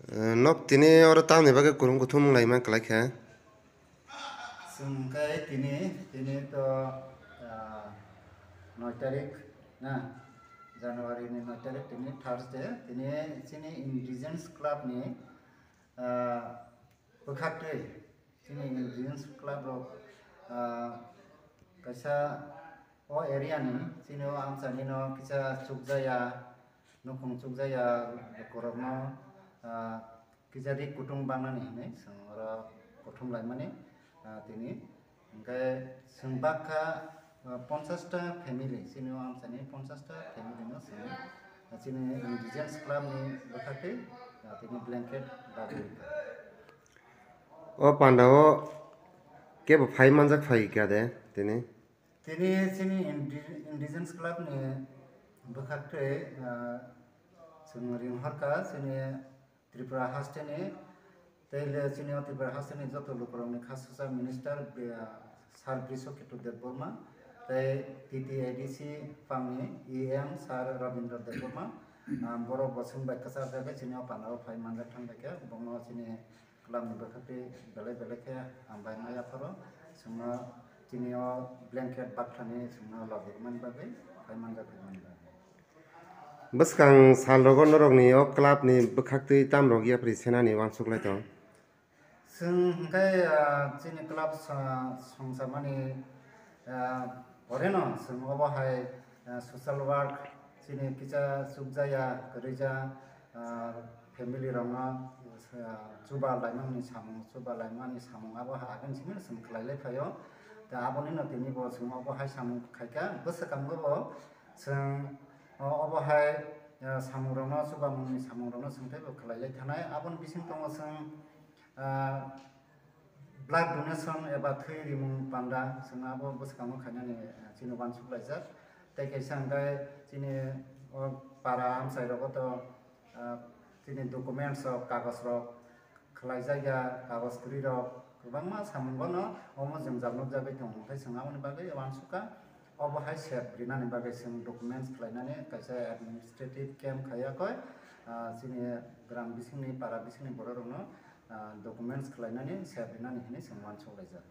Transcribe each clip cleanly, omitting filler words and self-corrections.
Nok tini ora tam ni bagai kurung kutum lai man kelak ya. Sungkai tini to 9 tarik na Januari ni 9 tarik tini Thursday tini sini Indigenous Club ni bekakte sini Indigenous Club ro kaisa o area ni sini o amsani no kisa sukjaya nukung sukjaya korokno kijadi kutung bangani ne sangora kutung lai mane tini hingga sembaka 50 family sini amsani 50 family no sini Indigenous Club ni bekate tini blanket bagi O pandao ke bo phai manjak phai kya de tini. sini Indigenous Club ni bekate sungring harka sini Tripura hasteni Taile sini Tripura hasteni joto lukoroni khasusa minister Sar Brisho Ketu Debborma tai TTIDC pangni EM Sar Rabindra Debborma boro bosung bai kasar jaga sini panao phai manga thang beka bongno sini club ni bakate bele ke ambai maya pharo sungna sini blanket bathani sungna logman bagai phai manga Bas kang sal rogon norok ni o club ni bekakti tam rog ya prisena ni wangsuk lai to. Sungkai sini club songsamani oreno sung obahai social work sini kita sukjaya kerja family rama coba laimani samung abah akan sini sung kelai payo ta aboni no tini bo sung obahai samung khaika bosakam go sung obahai samung rama coba mungni samung rama sungtai bo kelai thanai abon bising tongo sung blood donation eba thui rimung panda sungna bo bosakam khainani sini ban suklaijak tai kaisa hingkai sini para amsai rogo to sini documents rok kagos rok khlai jaiga kagos kuri rok kwbangma samung no omo jwngjal nukjagui tongo tai sung amoni bagai wansuka obo hai set rinani bagai sung documents khlainani kaisa administrative camp khaiakoi sini gram bisingni para bisingni borok rok no documents khlainani set rinani hini sung wansuklaijak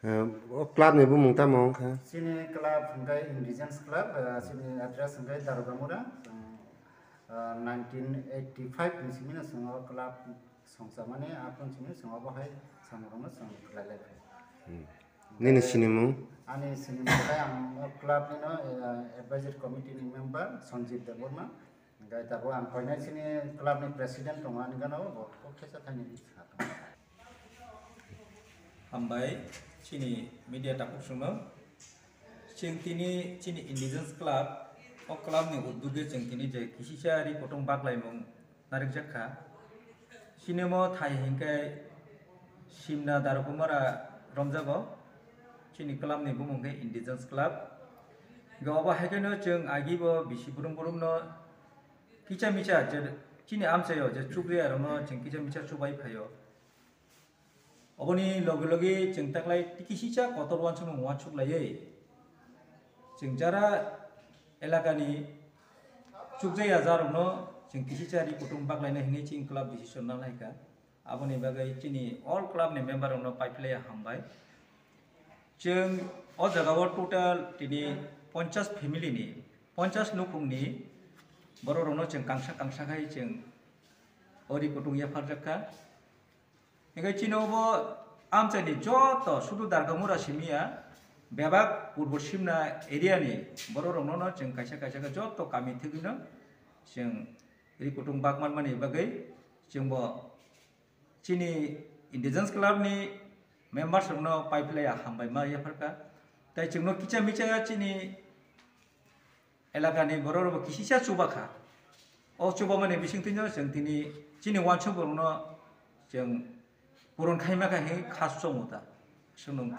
O club ni bumung tamong kha. Sini club hingkai Indigenous Club sini address hingkai Darugamura 1985 ni sini sungo club songsamani apun sini sungo bahai samurama sung khlai Nini sini mung. ani sini kai ang club ni no advisory committee ni member Sanjeev Debborma hingkai tabo ang koinai sini club ni president tongani gano bo kokthesa thani Hambai sini media tapuk semua cengtini sini Indigenous Club o club ni uduge cengtini je kisisa ri potong baklai mong narik jakha sini mo thai hingkai simna darukumara romjago sini club ni bumung ke Indigenous Club gawa haikeno jeng agi bo bisi burum no kicha micha je sini amsayo je chukriya rono jeng kicha micha chubai phayo Oboni logi jeng taklai tikisicha kotorwan sung wachuk lai jeng jara elakani chukjaya jarno jeng kisicha ri kutung baklai na hini ching club decision na laika aboni bagai chini all club ni member no pipeline hambai jeng o jagao total tini 50 family ni 50 nukung ni boro rono jeng kangsa kai jeng ori kutung ya farjaka Hingga Cina bo amcani joto sudu Darugamura simia bebak purbo simna area ni bororong nono jeng kaisa ka joto kami thigino jeng ri kutung bagman mani bagai jeng bo Cini Indigenous Club ni members no pipeline hambai ma ya farka tai jeng no kicha micha Cini elaka ni bororo kisisa chubakha o chuba mani bising tinjo jeng tini Cini wanchung no jeng Purun kai maka he khas somuta sunung